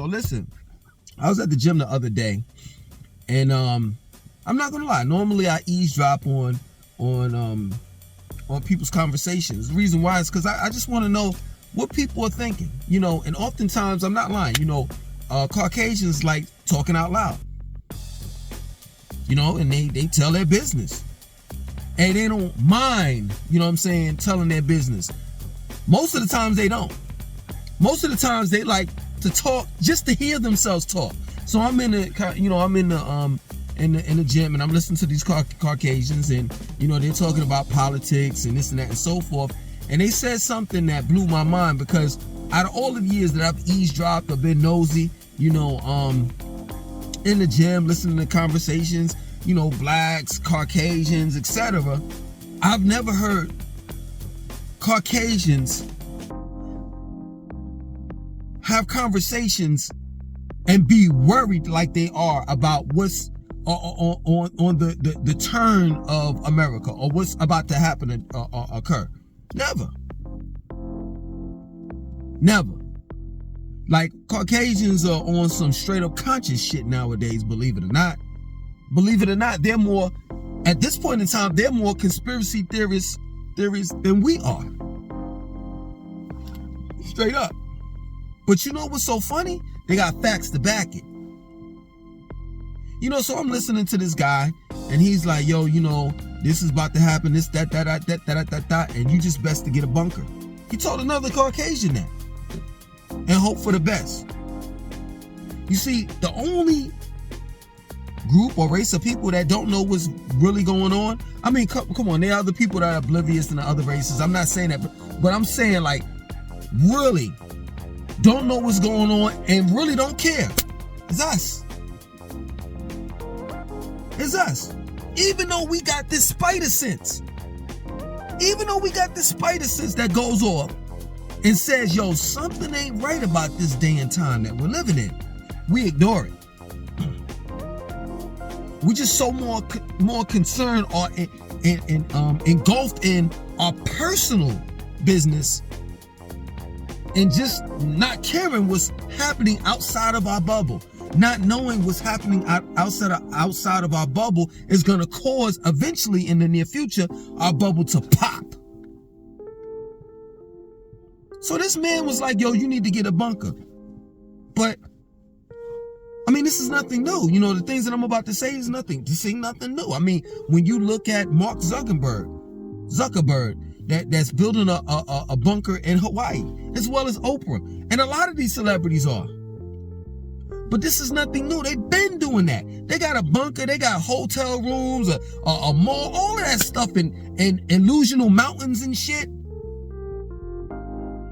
So listen, I was at the gym the other day, and I'm not gonna lie. Normally I eavesdrop on people's conversations. The reason why is because I just want to know what people are thinking, and oftentimes, I'm not lying, Caucasians like talking out loud, and they tell their business, and they don't mind, telling their business. Most of the times they don't. Most of the times they like to talk just to hear themselves talk. So I'm in the gym, and I'm listening to these Caucasians, and they're talking about politics and this and that and so forth. And they said something that blew my mind, because out of all the years that I've eavesdropped or been nosy, in the gym, listening to conversations, blacks, Caucasians, etc., I've never heard Caucasians have conversations and be worried like they are about what's on the turn of America, or what's about to happen occur. Never. Like, Caucasians are on some straight up conscious shit nowadays, believe it or not. They're more, at this point in time, they're more conspiracy theories than we are. Straight up. But you know what's so funny? They got facts to back it. So I'm listening to this guy, and he's like, yo, this is about to happen, this, that, and you just best to get a bunker. He told another Caucasian that. And hope for the best. You see, the only group or race of people that don't know what's really going on, I mean, come on, there are other people that are oblivious in the other races. I'm not saying that, but I'm saying, like, really don't know what's going on and really don't care. It's us. It's us. Even though we got this spider sense. That goes off and says, yo, something ain't right about this day and time that we're living in. We ignore it. We just so more concerned or engulfed in our personal business, and just not caring what's happening outside of our bubble. Not knowing what's happening outside of our bubble is going to cause, eventually in the near future, our bubble to pop. So this man was like, yo, you need to get a bunker. But, I mean, this is nothing new. The things that I'm about to say is nothing new. I mean, when you look at Mark Zuckerberg, that's building a bunker in Hawaii, as well as Oprah. And a lot of these celebrities are. But this is nothing new. They've been doing that. They got a bunker, they got hotel rooms, a mall, all of that stuff in illusional mountains and shit.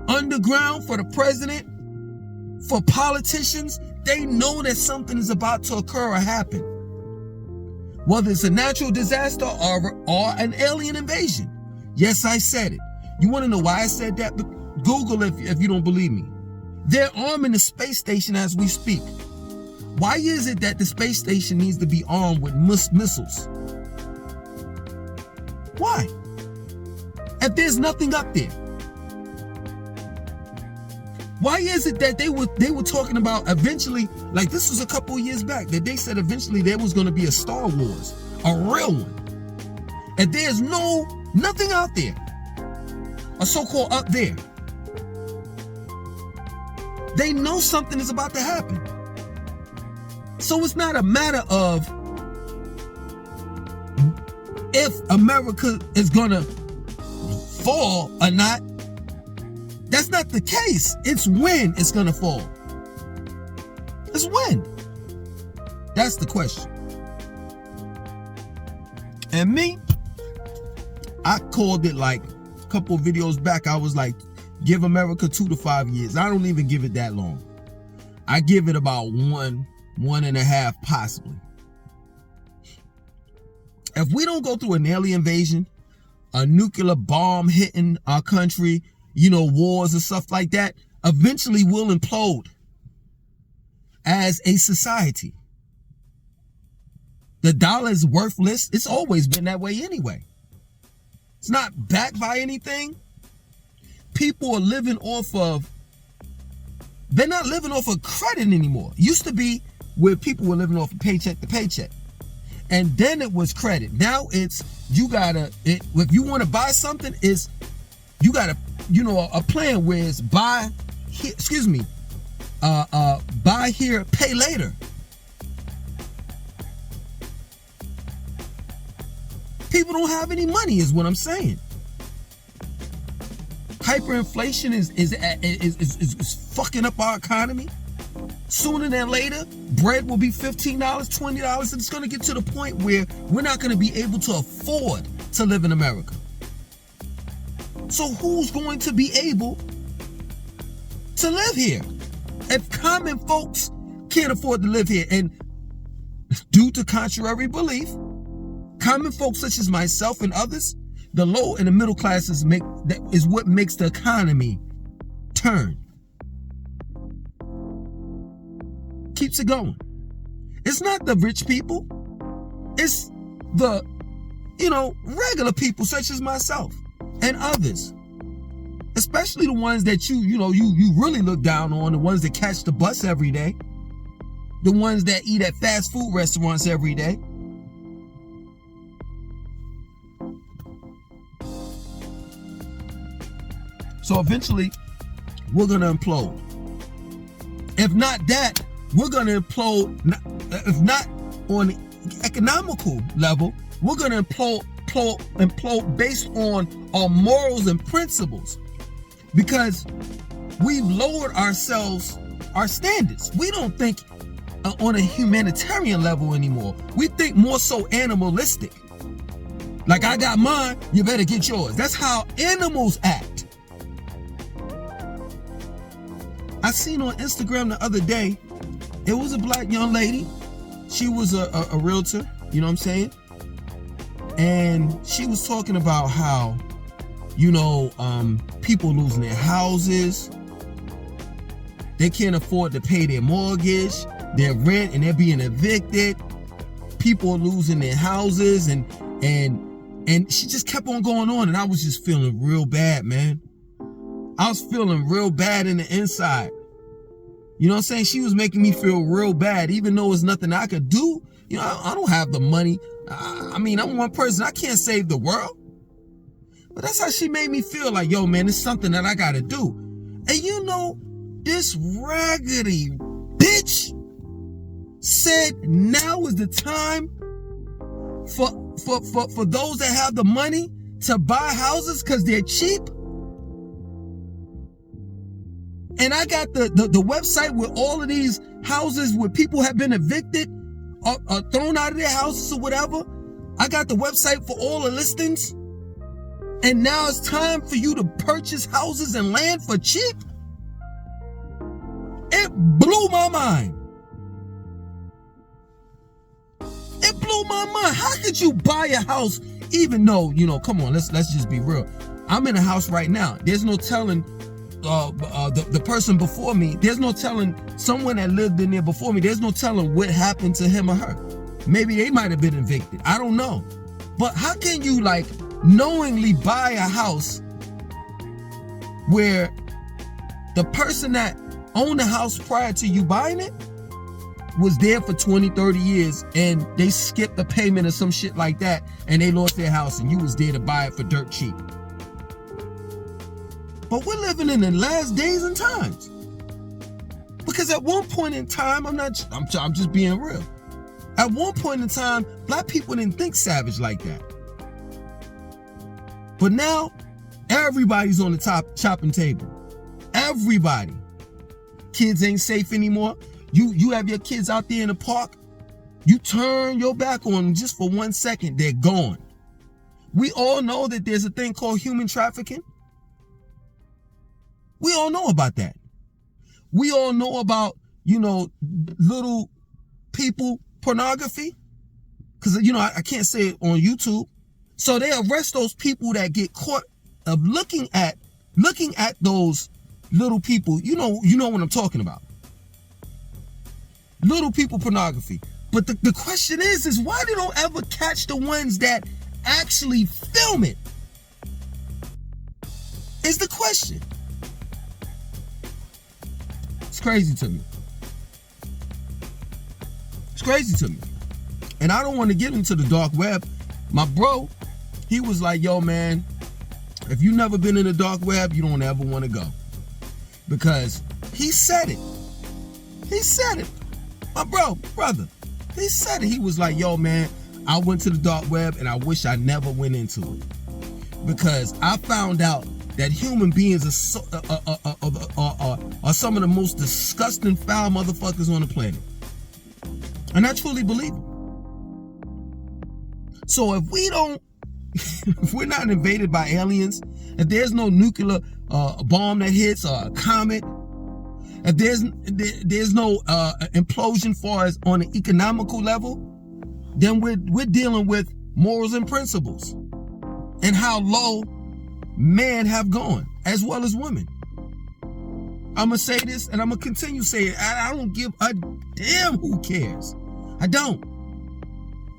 Underground for the president, for politicians. They know that something is about to occur or happen. Whether it's a natural disaster or an alien invasion. Yes, I said it. You want to know why I said that? Google if you don't believe me. They're arming the space station as we speak. Why is it that the space station needs to be armed with missiles? Why? If there's nothing up there. Why is it that they were talking about eventually, like this was a couple of years back, that they said eventually there was going to be a Star Wars, a real one. And there's nothing out there, a so-called up there. They know something is about to happen. So it's not a matter of if America is gonna fall or not. That's not the case. It's when it's gonna fall. It's when. That's the question. And me, I called it like a couple of videos back. I was like, give America 2 to 5 years. I don't even give it that long. I give it about 1.5 possibly. If we don't go through an alien invasion, a nuclear bomb hitting our country, wars and stuff like that, eventually we'll implode as a society. The dollar is worthless. It's always been that way anyway. It's not backed by anything. People are living off of They're not living off of credit anymore. Used to be where people were living off of paycheck to paycheck. And then it was credit. Now it's, if you want to buy something, you got a plan where it's buy here, pay later. People don't have any money is what I'm saying. Hyperinflation is fucking up our economy. Sooner than later, bread will be $15, $20, and it's going to get to the point where we're not going to be able to afford to live in America. So who's going to be able to live here? If common folks can't afford to live here, and due to contrary belief, common folks such as myself and others, the low and the middle classes is what makes the economy turn. Keeps it going. It's not the rich people. It's the, regular people such as myself and others. Especially the ones that you really look down on, the ones that catch the bus every day, the ones that eat at fast food restaurants every day. So eventually, we're going to implode. If not that, we're going to implode. If not on the economical level, we're going to implode based on our morals and principles. Because we've lowered our standards. We don't think on a humanitarian level anymore. We think more so animalistic. Like, I got mine, you better get yours. That's how animals act. I seen on Instagram the other day, it was a black young lady. She was a realtor, you know what I'm saying? And she was talking about how, people losing their houses. They can't afford to pay their mortgage, their rent, and they're being evicted. People are losing their houses, and she just kept on going on, and I was just feeling real bad, man. I was feeling real bad in the inside. You know what I'm saying? She was making me feel real bad, even though it's nothing I could do. I don't have the money. I'm one person. I can't save the world. But that's how she made me feel, like, yo, man, it's something that I got to do. And this raggedy bitch said now is the time for those that have the money to buy houses because they're cheap. And I got the website with all of these houses where people have been evicted or thrown out of their houses or whatever. I got the website for all the listings. And now it's time for you to purchase houses and land for cheap. It blew my mind. It blew my mind. How could you buy a house even though, come on, let's just be real. I'm in a house right now. There's no telling the person before me, there's no telling someone that lived in there before me, there's no telling what happened to him or her. Maybe they might have been evicted. I don't know. But how can you knowingly buy a house where the person that owned the house prior to you buying it was there for 20, 30 years and they skipped a payment or some shit like that and they lost their house and you was there to buy it for dirt cheap? But we're living in the last days and times. Because at one point in time, I'm just being real. At one point in time, black people didn't think savage like that. But now, everybody's on the top chopping table. Everybody. Kids ain't safe anymore. You have your kids out there in the park. You turn your back on them just for 1 second, they're gone. We all know that there's a thing called human trafficking. We all know about that. We all know about, little people pornography. Because, I can't say it on YouTube. So they arrest those people that get caught of looking at those little people. You know what I'm talking about. Little people pornography. But the question is why they don't ever catch the ones that actually film it? Is the question. crazy to me. It's crazy to me. And I don't want to get into the dark web. My bro, he was like, yo, man, if you never been in the dark web, you don't ever want to go. Because he said it. He said it. My brother, he said it. He was like, yo, man, I went to the dark web and I wish I never went into it. Because I found out that human beings are some of the most disgusting, foul motherfuckers on the planet. And I truly believe it. So if we're not invaded by aliens, if there's no nuclear bomb that hits or a comet, if there's no implosion far as on an economical level, then we're dealing with morals and principles and how low men have gone as well as women. I'm gonna say this and I'm gonna continue saying it. I don't give a damn who cares. I don't.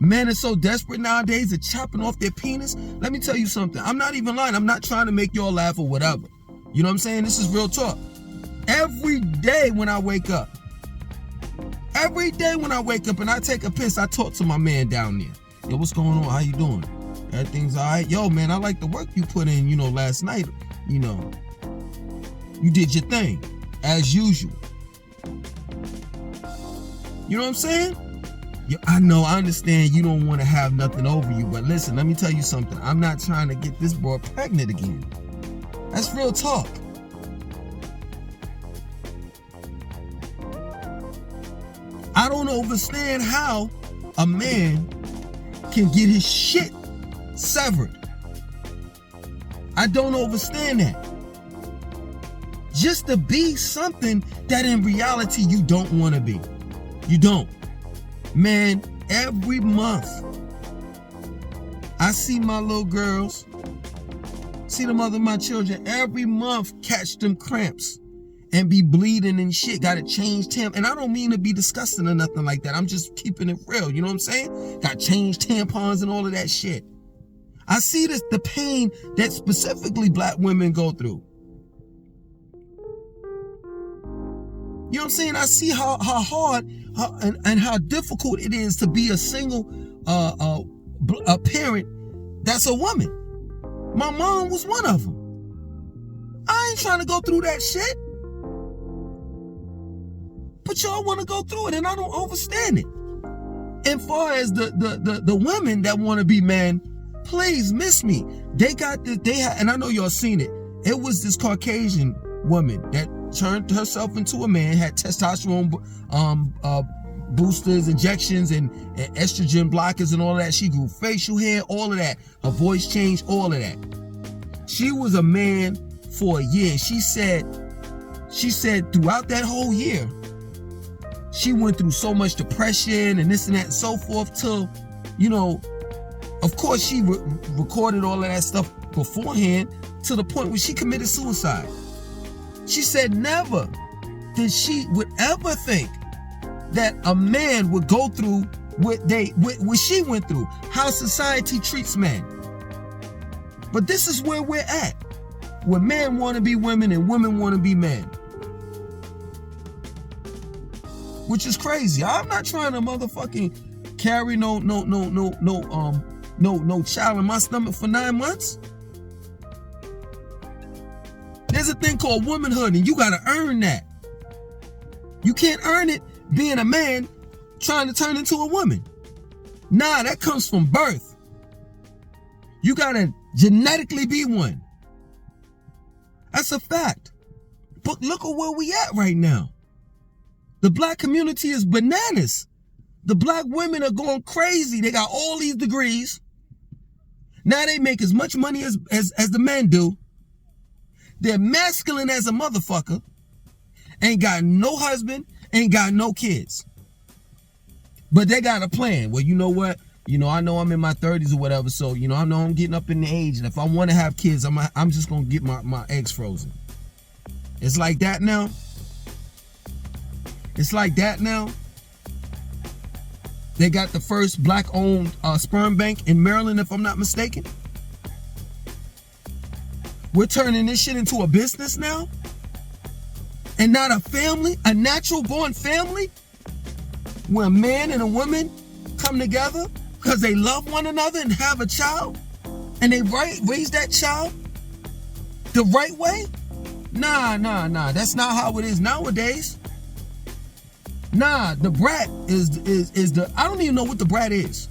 Men are so desperate nowadays, they're chopping off their penis. Let me tell you something. I'm not even lying. I'm not trying to make y'all laugh or whatever. You know what I'm saying? This is real talk. Every day when I wake up and I take a piss, I talk to my man down there. Yo, what's going on? How you doing? Everything's all right? Yo, man, I like the work you put in, last night. You did your thing, as usual. You know what I'm saying? I know, I understand you don't want to have nothing over you, but listen, let me tell you something. I'm not trying to get this boy pregnant again. That's real talk. I don't understand how a man can get his shit severed. I don't understand that. Just to be something that in reality you don't want to be. You don't. Man, every month I see my little girls, see the mother of my children, every month catch them cramps and be bleeding and shit. Gotta change tampons. And I don't mean to be disgusting or nothing like that. I'm just keeping it real. You know what I'm saying? Got change tampons and all of that shit. I see the pain that specifically black women go through. You know what I'm saying? I see how hard and how difficult it is to be a single a parent that's a woman. My mom was one of them. I ain't trying to go through that shit. But y'all want to go through it, and I don't understand it. And far as the women that want to be men, please miss me. They got this. And I know y'all seen it. It was this Caucasian woman that turned herself into a man, had testosterone boosters, injections, and estrogen blockers and all of that. She grew facial hair, all of that. Her voice changed, all of that. She was a man for a year. She said throughout that whole year, she went through so much depression and this and that and so forth till, of course she recorded all of that stuff beforehand to the point where she committed suicide. She said never did she would ever think that a man would go through what she went through, how society treats men. But this is where we're at, where men want to be women and women want to be men. Which is crazy. I'm not trying to motherfucking carry no child in my stomach for 9 months. There's a thing called womanhood, and you gotta earn that. You can't earn it being a man trying to turn into a woman. Nah, that comes from birth. You gotta genetically be one. That's a fact. But look at where we at right now. The black community is bananas. The black women are going crazy. They got all these degrees. Now they make as much money as the men do. They're masculine as a motherfucker. Ain't got no husband, ain't got no kids. But they got a plan. Well, you know what? I know I'm in my 30s or whatever, so, I know I'm getting up in the age, and if I want to have kids, I'm just going to get my eggs frozen. It's like that now. It's like that now. They got the first black-owned sperm bank in Maryland, if I'm not mistaken. We're turning this shit into a business now. and not a family, a natural born family, where a man and a woman come together because they love one another and have a child, and they raise that child the right way? Nah. That's not how it is nowadays. Nah, the brat is the, I don't even know what the brat is.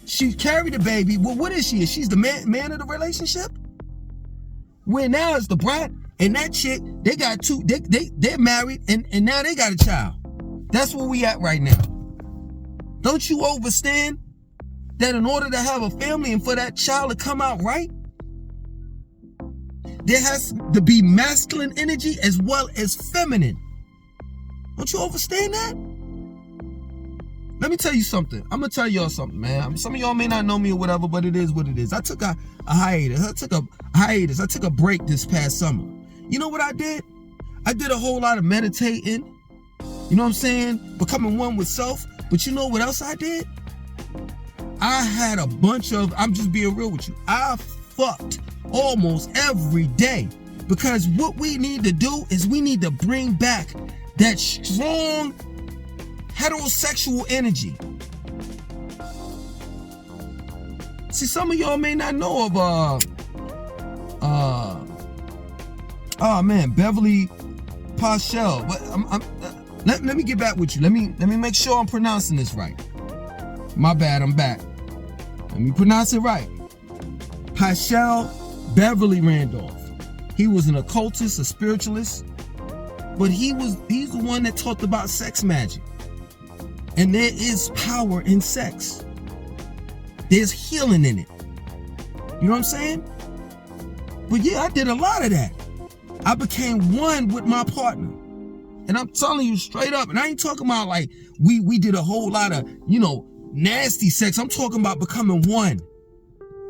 She carried the baby. Well, what is she? She's the man of the relationship? Where now it's the brat and that chick, they got two, they're married and now they got a child. That's where we at right now. Don't you understand that in order to have a family and for that child to come out right, there has to be masculine energy as well as feminine. Don't you understand that? Let me tell you something. I'm going to tell y'all something, man. Some of y'all may not know me or whatever, but it is what it is. I took a hiatus. I took a break this past summer. You know what I did? I did a whole lot of meditating. You know what I'm saying? Becoming one with self. But you know what else I did? I had a bunch of, I'm just being real with you, I fucked almost every day. Because what we need to do is we need to bring back that strong heterosexual energy. See, some of y'all may not know of Beverly Paschal. But let me get back with you. Let me make sure I'm pronouncing this right. My bad, I'm back. Let me pronounce it right. Paschal Beverly Randolph. He was an occultist, a spiritualist, but he's the one that talked about sex magic. And there is power in sex. There's healing in it. You know what I'm saying? But yeah, I did a lot of that. I became one with my partner. And I'm telling you straight up, and I ain't talking about like we did a whole lot of, nasty sex. I'm talking about becoming one.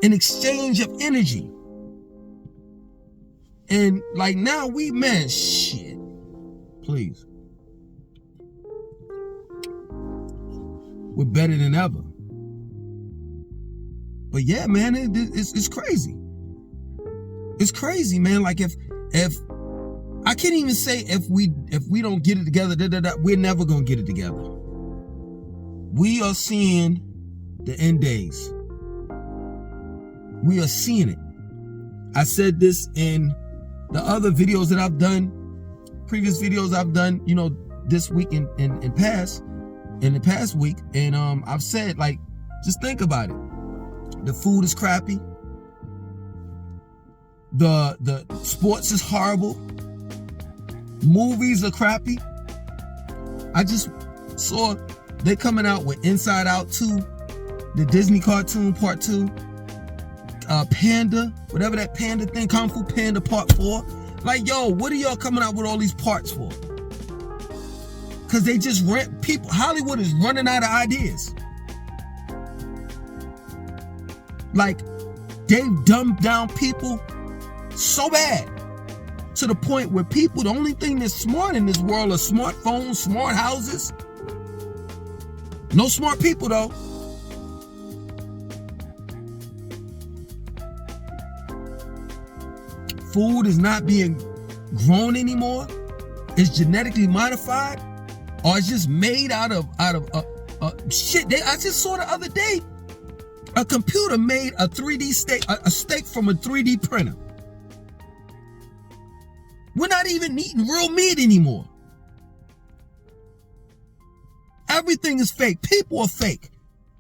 An exchange of energy. And like now shit. Please. We're better than ever. But yeah, man, it's crazy. It's crazy, man. Like if I can't even say if we don't get it together, we're never gonna get it together. We are seeing the end days. We are seeing it. I said this in the other videos that I've done, previous videos I've done, this week in the past week, and I've said, like, just think about it. The food is crappy. The sports is horrible. Movies are crappy. I just saw they coming out with Inside Out 2, the Disney cartoon part 2, Panda, whatever that Panda thing, Kung Fu Panda part 4. Like, yo, what are y'all coming out with all these parts for? Because they just rent people. Hollywood is running out of ideas. Like, they've dumbed down people so bad to the point where people, the only thing that's smart in this world are smartphones, smart houses. No smart people, though. Food is not being grown anymore. It's genetically modified, or it's just made out of shit. I just saw the other day a computer made a 3D steak, a steak from a 3D printer. We're not even eating real meat anymore. Everything is fake. People are fake.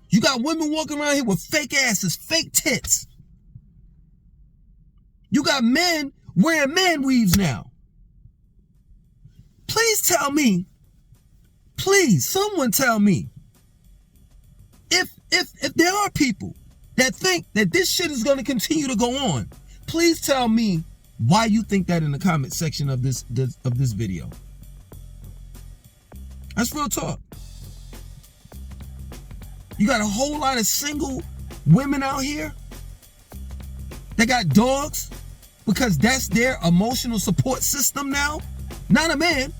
You got women walking around here with fake asses, fake tits. You got men wearing man weaves now. Please tell me, please, someone tell me, if there are people that think that this shit is going to continue to go on, please tell me why you think that in the comment section of this video. That's real talk. You got a whole lot of single women out here that got dogs because that's their emotional support system now. Not a man,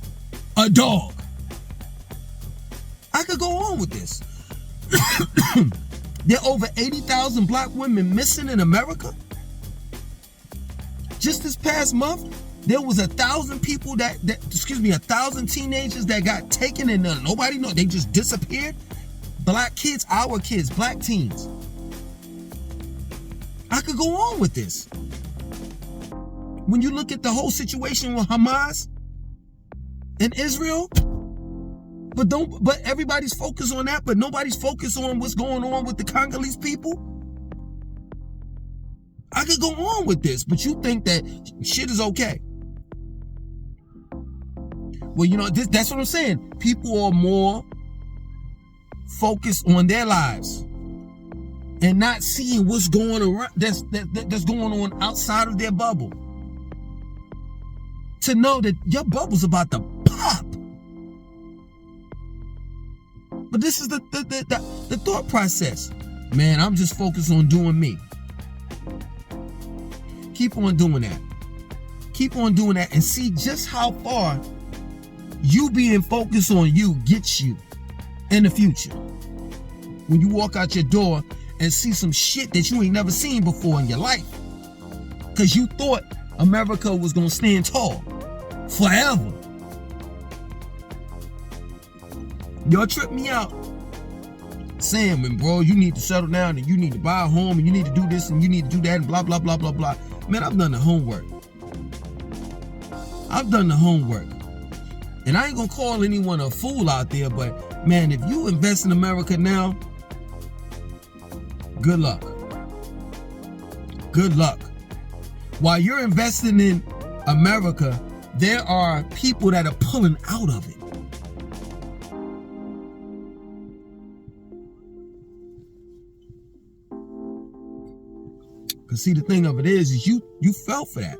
a dog. I could go on with this. There are over 80,000 black women missing in America. Just this past month, There was 1,000 people 1,000 teenagers that got taken and nobody know. They just disappeared. Black kids, our kids, black teens. I could go on with this. When you look at the whole situation with Hamas and Israel, but everybody's focused on that, but nobody's focused on what's going on with the Congolese people. I could go on with this, but you think that shit is okay. Well, that's what I'm saying. People are more focused on their lives and not seeing what's going around that's going on outside of their bubble. To know that your bubble's about to pop. But this is the thought process. Man, I'm just focused on doing me. Keep on doing that. Keep on doing that and see just how far you being focused on you gets you in the future. When you walk out your door and see some shit that you ain't never seen before in your life. Because you thought America was going to stand tall forever. Y'all trip me out saying, man, bro, you need to settle down and you need to buy a home and you need to do this and you need to do that and blah, blah, blah, blah, blah. Man, I've done the homework. I've done the homework. And I ain't gonna call anyone a fool out there, but man, if you invest in America now, good luck. Good luck. While you're investing in America, there are people that are pulling out of it. Because see, the thing of it is you fell for that.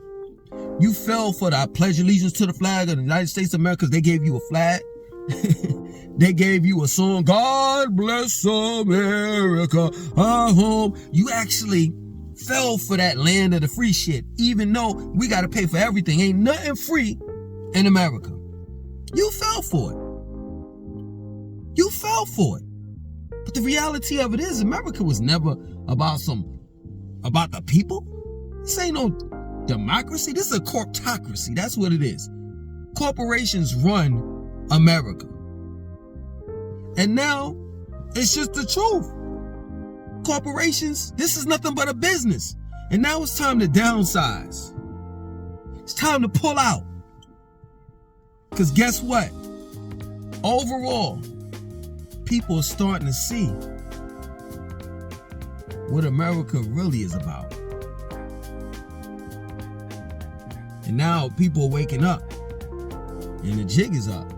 You fell for the I pledge allegiance to the flag of the United States of America because they gave you a flag. They gave you a song, God bless America, our home. You actually fell for that land of the free shit, even though we got to pay for everything. Ain't nothing free in America. You fell for it. You fell for it. But the reality of it is America was never about the people. This ain't no democracy. This is a corptocracy. That's what it is. Corporations run America. And now it's just the truth. Corporations, this is nothing but a business. And now it's time to downsize. It's time to pull out. Because guess what? Overall, people are starting to see what America really is about. And now people are waking up. And the jig is up.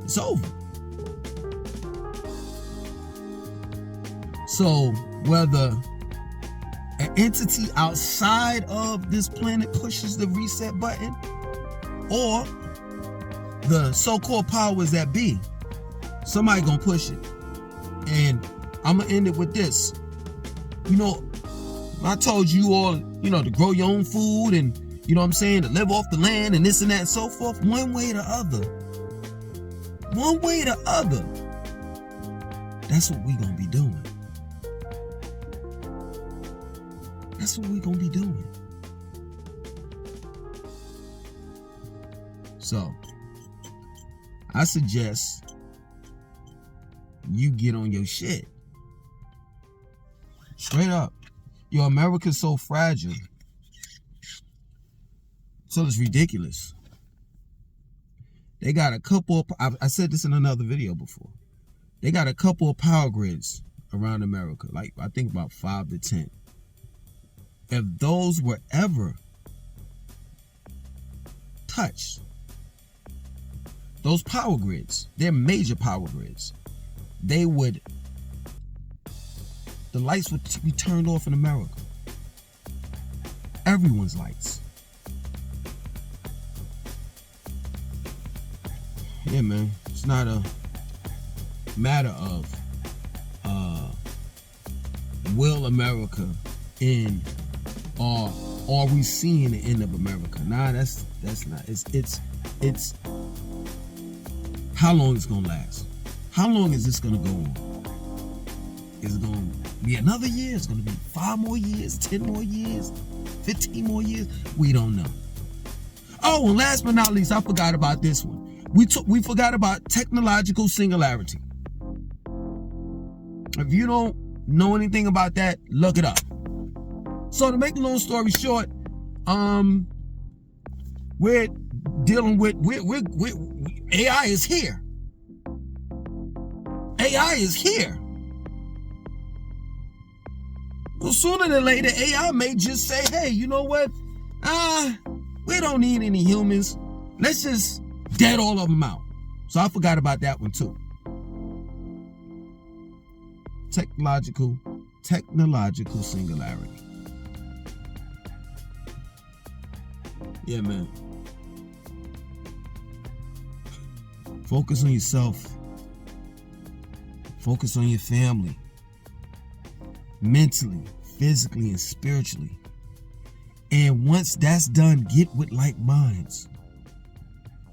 It's over. So whether an entity outside of this planet pushes the reset button, or the so-called powers that be, somebody gonna push it. And I'm gonna end it with this. I told you all, to grow your own food and, to live off the land and this and that and so forth. One way or the other. That's what we gonna be doing. That's what we're going to be doing. So, I suggest you get on your shit. Straight up. America's so fragile. So it's ridiculous. They got a couple of, I said this in another video before. They got a couple of power grids around America. Like, I think about 5 to 10. If those were ever touched, those power grids, they're major power grids, the lights would be turned off in America. Everyone's lights. Yeah, man, it's not a matter of will America end? Or are we seeing the end of America? Nah, that's not. It's how long it's gonna last? How long is this gonna go on? Is it gonna be another year? It's gonna be 5 more years, 10 more years, 15 more years? We don't know. Oh, and last but not least, I forgot about this one. We forgot about technological singularity. If you don't know anything about that, look it up. So to make a long story short, we're dealing with AI is here. AI is here. So sooner than later, AI may just say, hey, you know what? We don't need any humans. Let's just dead all of them out. So I forgot about that one too. Technological singularity. Yeah, man. Focus on yourself. Focus on your family. Mentally, physically, and spiritually. And once that's done, get with like minds.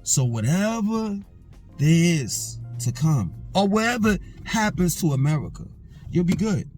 So whatever there is to come, or whatever happens to America, you'll be good.